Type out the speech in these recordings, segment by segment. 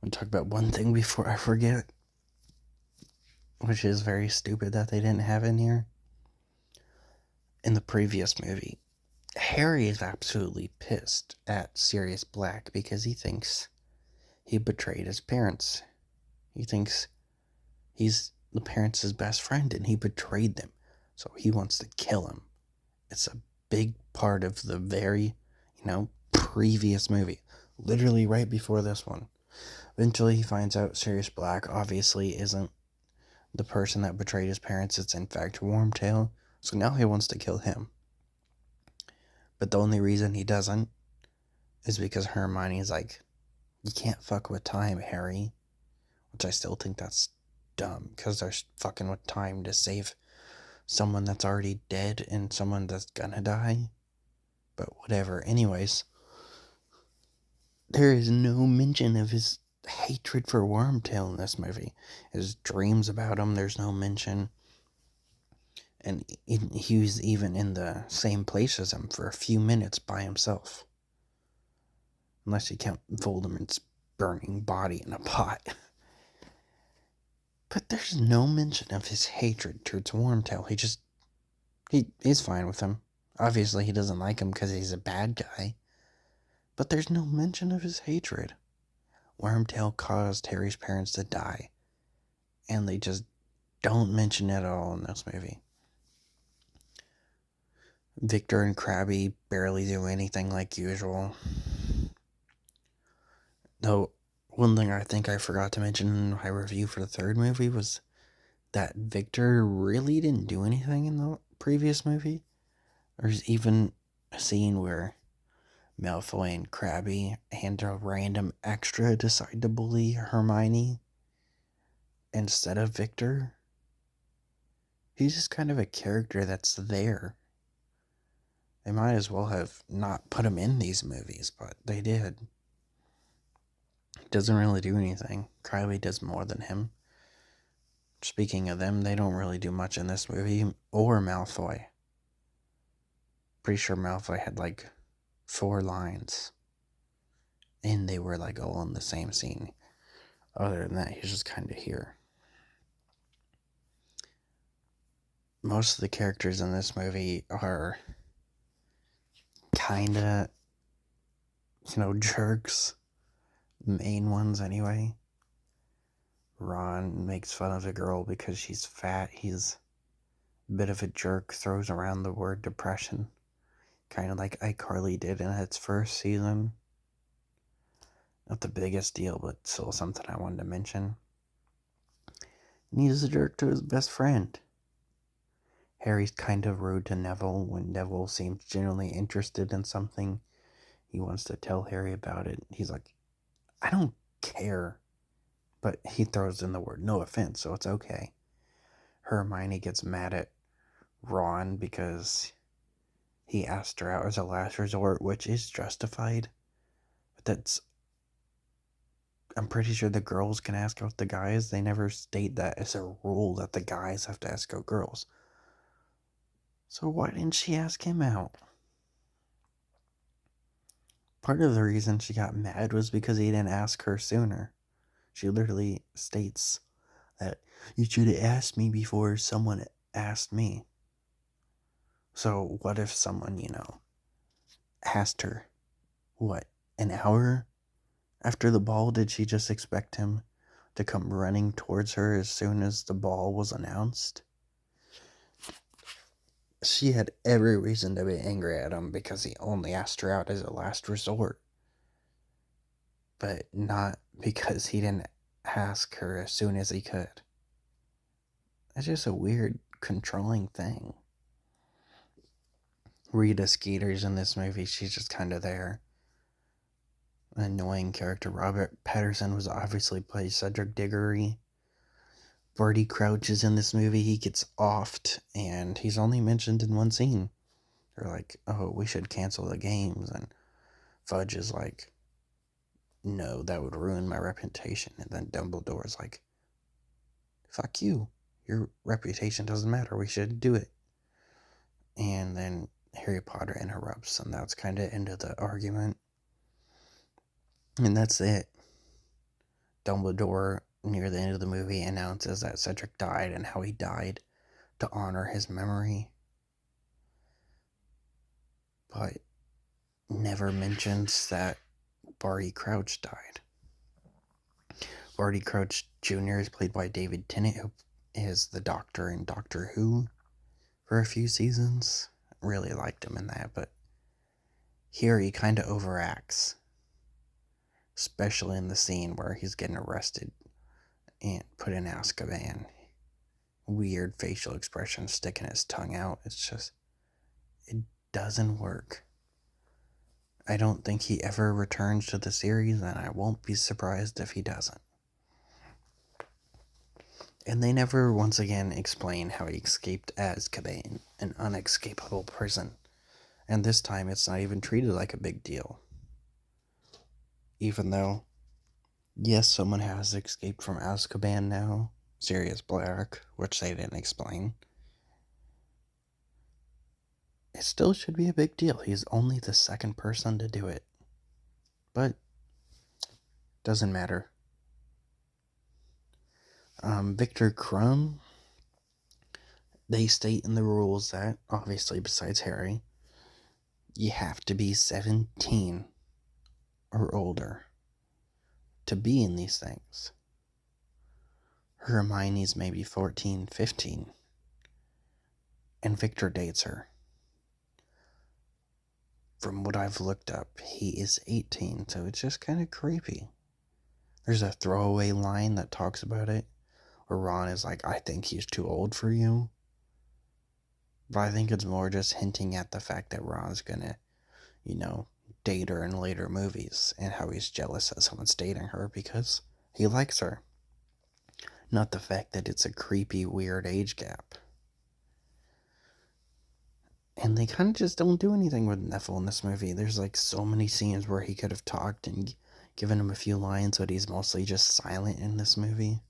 want to talk about one thing before I forget, which is very stupid that they didn't have in here. In the previous movie, Harry is absolutely pissed at Sirius Black because he thinks he betrayed his parents. He thinks he's the parents' best friend and he betrayed them. So he wants to kill him. It's a big part of the very, previous movie. Literally right before this one. Eventually he finds out Sirius Black obviously isn't the person that betrayed his parents. It's in fact Wormtail. So now he wants to kill him. But the only reason he doesn't is because Hermione's like, you can't fuck with time, Harry. Which I still think that's dumb, because they're fucking with time to save someone that's already dead and someone that's gonna die. But whatever. Anyways, there is no mention of his hatred for Wormtail in this movie. His dreams about him, there's no mention. And he was even in the same place as him for a few minutes by himself. Unless you count Voldemort's burning body in a pot. But there's no mention of his hatred towards Wormtail. He's fine with him. Obviously, he doesn't like him because he's a bad guy. But there's no mention of his hatred. Wormtail caused Harry's parents to die. And they just don't mention it at all in this movie. Victor and Crabbe barely do anything like usual. Though, one thing I think I forgot to mention in my review for the third movie was that Victor really didn't do anything in the previous movie. There's even a scene where Malfoy and Crabbe and a random extra decide to bully Hermione instead of Victor. He's just kind of a character that's there. They might as well have not put him in these movies, but they did. He doesn't really do anything. Crabbe does more than him. Speaking of them, they don't really do much in this movie, or Malfoy. Pretty sure Malfoy had like 4 lines. And they were like all in the same scene. Other than that, he's just kind of here. Most of the characters in this movie are kind of, jerks. Main ones, anyway. Ron makes fun of a girl because she's fat. He's a bit of a jerk, throws around the word depression. Kind of like iCarly did in its first season. Not the biggest deal, but still something I wanted to mention. And he's a jerk to his best friend. Harry's kind of rude to Neville when Neville seems genuinely interested in something. He wants to tell Harry about it. He's like, I don't care. But he throws in the word no offense, so it's okay. Hermione gets mad at Ron because he asked her out as a last resort, which is justified. But I'm pretty sure the girls can ask out the guys. They never state that as a rule that the guys have to ask out girls. So why didn't she ask him out? Part of the reason she got mad was because he didn't ask her sooner. She literally states that you should have asked me before someone asked me. So what if someone, asked her, what, an hour after the ball? Did she just expect him to come running towards her as soon as the ball was announced? She had every reason to be angry at him because he only asked her out as a last resort. But not because he didn't ask her as soon as he could. That's just a weird, controlling thing. Rita Skeeter's in this movie. She's just kind of there. An annoying character. Robert Patterson was obviously played Cedric Diggory. Barty Crouch is in this movie. He gets offed, and he's only mentioned in one scene. They're like, oh, we should cancel the games. And Fudge is like, no, that would ruin my reputation. And then Dumbledore's like, fuck you. Your reputation doesn't matter. We should do it. And then Harry Potter interrupts, and that's kind of end of the argument. And that's it. Dumbledore, near the end of the movie, announces that Cedric died and how he died to honor his memory, but never mentions that Barty Crouch died. Barty Crouch Jr. is played by David Tennant, who is the Doctor in Doctor Who for a few seasons. Really liked him in that, but here he kind of overacts, especially in the scene where he's getting arrested and put in Azkaban. Weird facial expression, sticking his tongue out. It's just, it doesn't work. I don't think he ever returns to the series, and I won't be surprised if he doesn't. And they never once again explain how he escaped Azkaban, an unescapable prison. And this time it's not even treated like a big deal. Even though, yes, someone has escaped from Azkaban now, Sirius Black, which they didn't explain. It still should be a big deal. He's only the second person to do it. But, doesn't matter. Victor Krum, they state in the rules that, obviously besides Harry, you have to be 17 or older to be in these things. Hermione's maybe 14, 15. And Victor dates her. From what I've looked up, he is 18, so it's just kind of creepy. There's a throwaway line that talks about it, where Ron is like, I think he's too old for you. But I think it's more just hinting at the fact that Ron's gonna, date her in later movies, and how he's jealous that someone's dating her because he likes her. Not the fact that it's a creepy, weird age gap. And they kind of just don't do anything with Neville in this movie. There's like so many scenes where he could have talked and given him a few lines, but he's mostly just silent in this movie.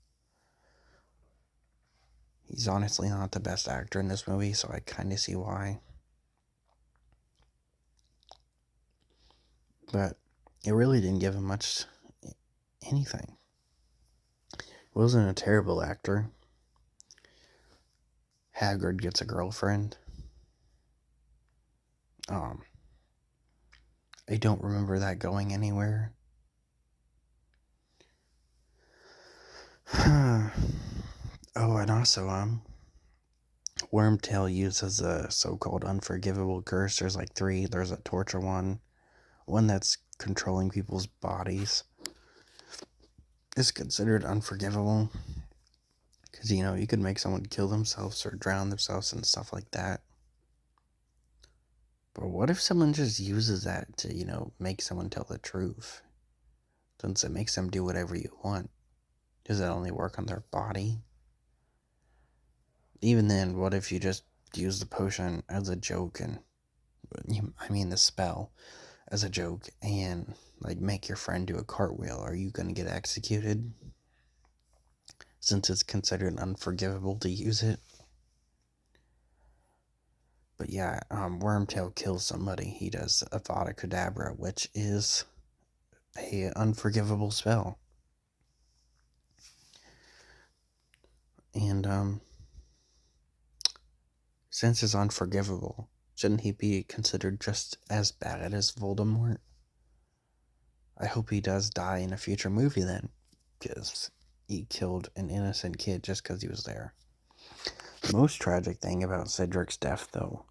He's honestly not the best actor in this movie, so I kind of see why. But it really didn't give him much anything. Wasn't a terrible actor. Hagrid gets a girlfriend. I don't remember that going anywhere. Oh, and also, Wormtail uses a so-called unforgivable curse. There's like 3. There's a torture one that's controlling people's bodies. Is considered unforgivable because, you could make someone kill themselves or drown themselves and stuff like that. But what if someone just uses that to, make someone tell the truth? Since it makes them do whatever you want, does it only work on their body? Even then, what if you just use the potion as a joke and, the spell as a joke and, make your friend do a cartwheel? Are you gonna get executed? Since it's considered unforgivable to use it. But yeah, Wormtail kills somebody. He does Avada Kedavra, which is a unforgivable spell. And, since it's unforgivable, shouldn't he be considered just as bad as Voldemort? I hope he does die in a future movie then, because he killed an innocent kid just because he was there. The most tragic thing about Cedric's death, though,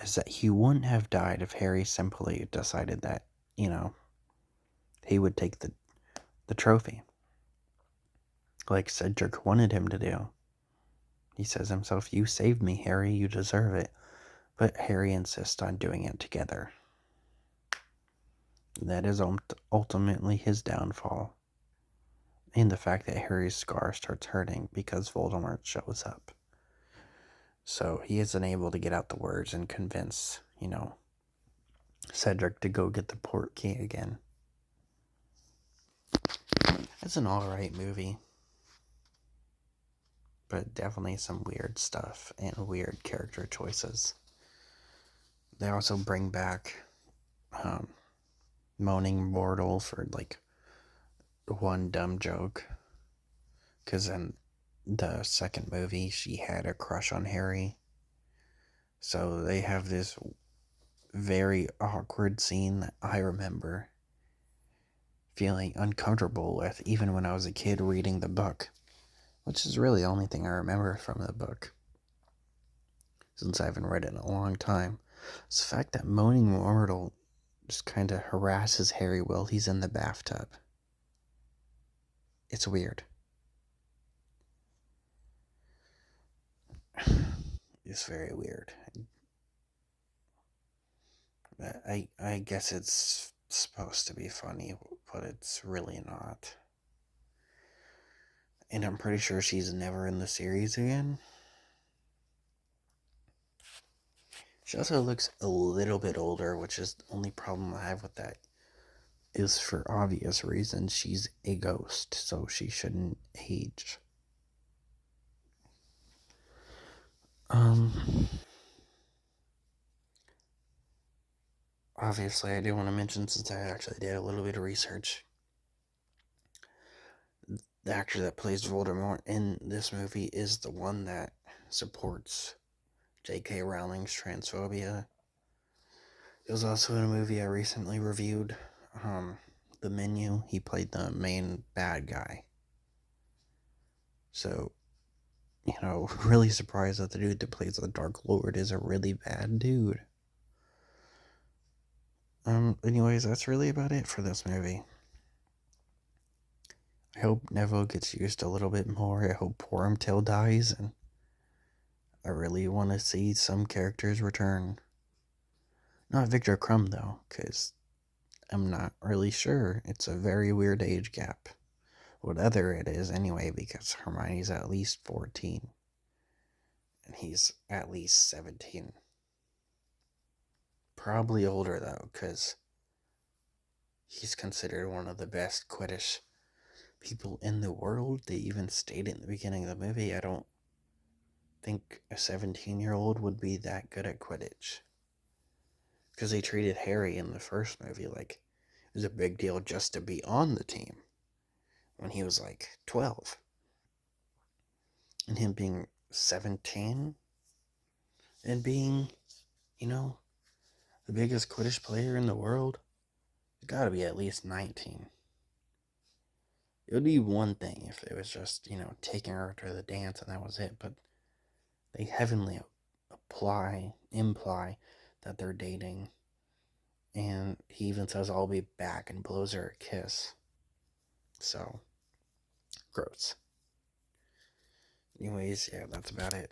is that he wouldn't have died if Harry simply decided that, he would take the trophy. Like Cedric wanted him to do. He says himself, you saved me, Harry, you deserve it. But Harry insists on doing it together. That is ultimately his downfall. And the fact that Harry's scar starts hurting because Voldemort shows up. So he isn't able to get out the words and convince, Cedric to go get the port key again. It's an alright movie. But definitely some weird stuff and weird character choices. They also bring back Moaning Mortal for one dumb joke. Because in the second movie, she had a crush on Harry. So they have this very awkward scene that I remember feeling uncomfortable with, even when I was a kid reading the book, which is really the only thing I remember from the book, since I haven't read it in a long time. It's the fact that Moaning Myrtle just kind of harasses Harry while he's in the bathtub. It's weird. It's very weird. I guess it's supposed to be funny, but it's really not. And I'm pretty sure she's never in the series again. She also looks a little bit older, which is the only problem I have with that. Is for obvious reasons, she's a ghost, so she shouldn't age. Obviously, I do want to mention, since I actually did a little bit of research, the actor that plays Voldemort in this movie is the one that supports J.K. Rowling's transphobia. It was also in a movie I recently reviewed, The Menu. He played the main bad guy. So, really surprised that the dude that plays the Dark Lord is a really bad dude. Anyways, that's really about it for this movie. I hope Neville gets used a little bit more. I hope Wormtail dies, and I really want to see some characters return. Not Victor Crumb, though, because I'm not really sure. It's a very weird age gap. Whatever it is, anyway, because Hermione's at least 14. And he's at least 17. Probably older, though, because he's considered one of the best Quidditch people in the world. They even stated in the beginning of the movie, I don't think a 17-year-old would be that good at Quidditch. Because they treated Harry in the first movie like it was a big deal just to be on the team when he was like 12. And him being 17 and being, the biggest Quidditch player in the world, he's got to be at least 19. It would be one thing if it was just, taking her to the dance and that was it, but they heavily imply that they're dating. And he even says, I'll be back, and blows her a kiss. So, gross. Anyways, yeah, that's about it.